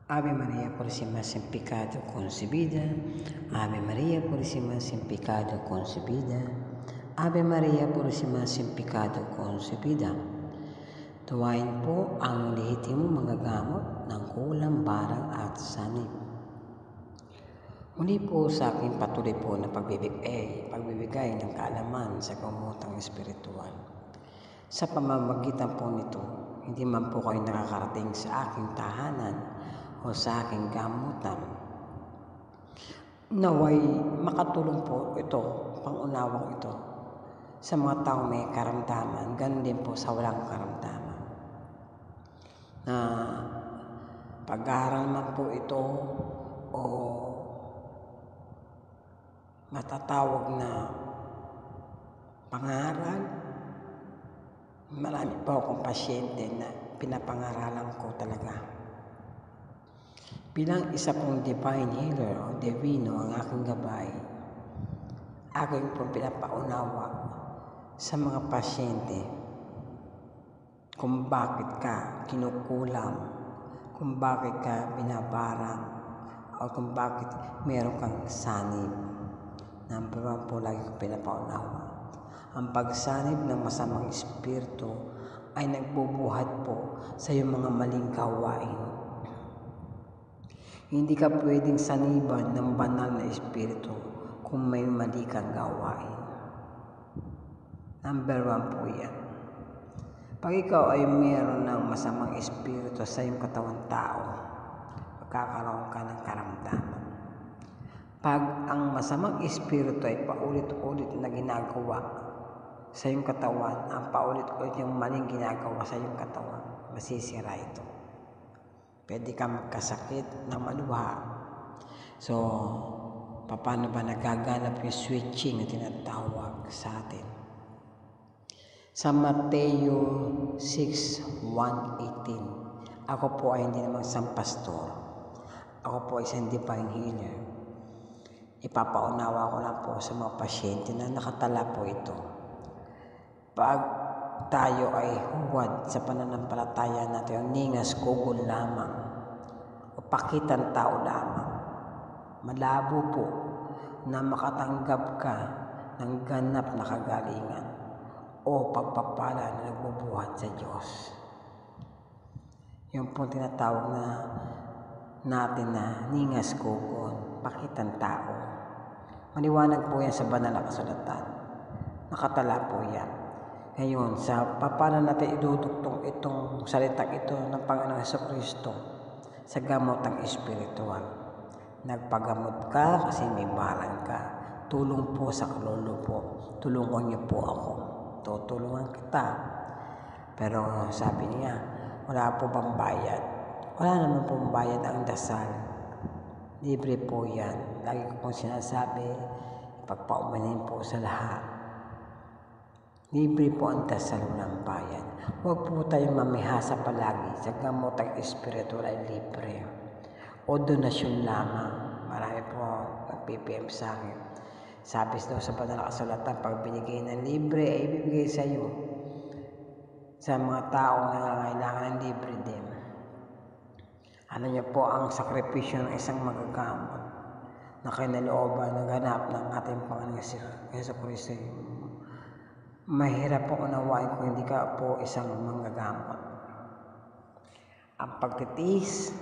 Ave María Purísima sin pecado concebida, Ave María Purísima sin pecado concebida, Ave María Purísima sin pecado concebida. Tuwain po ang lehitimong mga gamot ng kulang, barang at sanib. Muli po sa aking patuloy po na pagbibigay ng kaalaman sa gamotang espiritual. Sa pamamagitan po nito, hindi man po kayo nakakarating sa aking tahanan o sa aking gamutan. Naway makatulong po ito, pangunawang ito, sa mga taong may karamdaman, ganun din po sa walang karamdaman. Na pag-aaral man po ito o matatawag na pangaral, marami po akong pasyente na pinapangaralan ko talaga. Bilang isa pong divine healer o divino ang aking gabay, aking pong pinapaunawa sa mga pasyente kung bakit ka kinukulam, kung bakit ka binabarang, o kung bakit meron kang sanib. Number one po lagi ko pinapaunawa. Ang pagsanib ng masamang espiritu ay nagbubuhat po sa iyong mga maling gawain. Hindi ka pwedeng saniban ng banal na espiritu kung may mali kang gawain. Number one po yan. Pag ikaw ay mayroon ng masamang espiritu sa iyong katawan tao, magkakaroon ka ng karamdaman. Pag ang masamang espiritu ay paulit-ulit na ginagawa sa iyong katawan, ang paulit-ulit yung maling ginagawa sa iyong katawan, masisira ito. Pwede kang magkasakit na maluha. So, paano ba nagaganap yung switching na tinatawag sa atin? Sa Mateo 6:1-18, ako po ay hindi naman isang pastor. Ako po ay isang divine healer. Ipapaunawa ko lang po sa mga pasyente na nakatala po ito. Pag tayo ay huwad sa pananampalataya natin, ang ningas kugol lamang o pakitang tao lamang, malabo po na makatanggap ka ng ganap na kagalingan o pagpapala na nagbubuhat sa Diyos. Yung po tinatawag na natin na ningas kugol, pakitang tao. Maliwanag po yan sa banal na kasulatan. Nakatala po yan. Ngayon, sa paano natin iduduktong itong salitang ito ng Panginoong Jesucristo sa gamotang espiritual. Nagpagamot ka kasi may balang ka. Tulong po sa kaluluwa po. Tulungan niyo po ako. Tutulungan kita. Pero sabi niya, wala po bang bayad? Wala naman pong bayad ang dasal. Libre po yan. Lagi ko pong sinasabi, pagpaumanin po sa lahat. Libre po ang dasal, walang bayad. Huwag po tayong mamihasa palagi sa gamotang espiritual ay libre. O donasyon lamang. Marami po nag-PPM sa akin. Sabi daw sa banal na kasulatan, pag binigay ng libre, ay ibibigay sa iyo. Sa mga taong nangangailangan ng libre din. Ano niyo po ang sakripisyo ng isang magagamot na kinalooban ng ganap ng ating Panginoong Jesucristo. Mahirap po unawain kung hindi ka po isang manggagamot. Ang pagtitiis,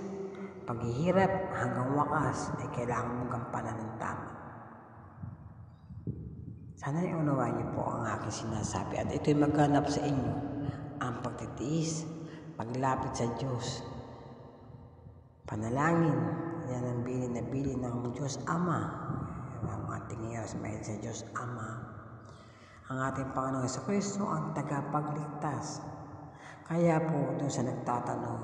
paghihirap hanggang wakas ay kailangan mong gampanan ng tama. Sana unawain niyo po ang aking sinasabi at ito'y magganap sa inyo. Ang pagtitiis, paglapit sa Diyos, panalangin, yan ang bilin na bilin ng Diyos Ama. Ang ating iras mahal sa Diyos Ama. Ang ating Panginoong Jesucristo ang tagapagligtas. Kaya po doon sa nagtatanong,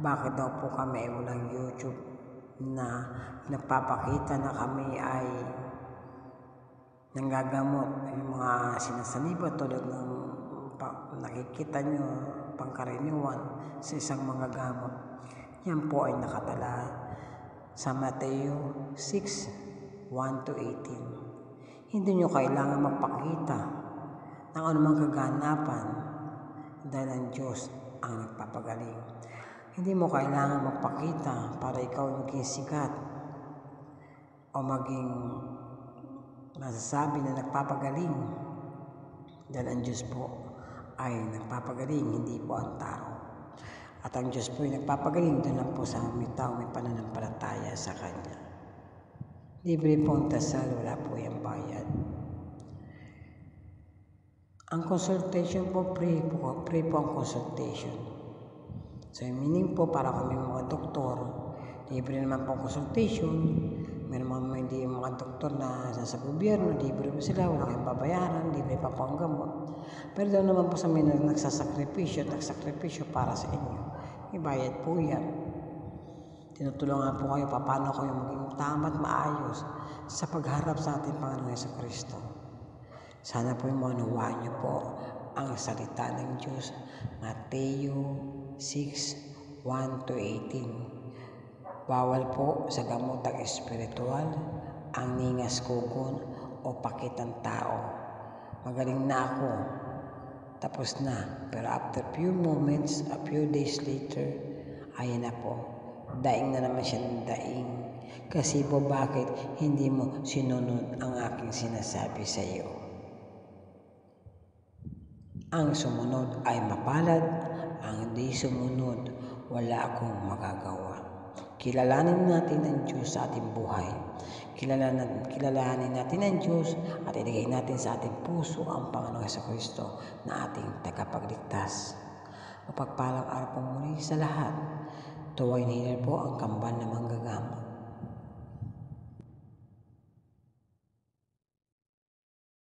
bakit daw po kami ay walang YouTube na nagpapakita na kami ay nanggagamot, yung mga sinasaniba tulad ng nakikita nyo pangkaraniwan sa isang mga gamot. Yan po ay nakatala sa Mateo 6:1-18. Hindi nyo kailangan magpakita ng anumang kaganapan dahil ang Diyos ang nagpapagaling. Hindi mo kailangan magpakita para ikaw maging sikat o maging masasabi na nagpapagaling. Dahil ang Diyos po ay nagpapagaling, hindi po ang tao. At ang Diyos po ay nagpapagaling doon lang po sa may tao may pananampalataya sa Kanya. Libre po ang dasal, wala po yung bayad. Ang consultation po, free po ang consultation. So, meaning po, para kami mga doktor, libre naman po ang consultation. Meron mga hindi mga doktor na sa gobyerno, libre po sila, wala kayong babayaran, libre pa po ang gamot. Pero doon naman po sa may nagsasakripisyo para sa inyo. May bayad po yan. Tinutulungan po kayo paano kayo maging tama at maayos sa pagharap sa ating Panginoon Jesucristo. Sana po yung maunawaan niyo po ang salita ng Diyos, Mateo 6:1-18. Bawal po sa gamotang espiritual ang ningas kugon o pakitang tao. Magaling na ako, tapos na. Pero after few moments, a few days later, ayan na po. Daing na naman siya ng daing. Kasi po bakit hindi mo sinunod ang aking sinasabi sa iyo? Ang sumunod ay mapalad, ang hindi sumunod, wala akong magagawa. Kilalanin natin ang Diyos sa ating buhay. Kilalanin natin ang Diyos at ilagay natin sa ating puso ang Panginoong Jesucristo na ating tagapagligtas. Mapagpalang araw po muli sa lahat. Tuwain hilir po ang kambal na manggagamot.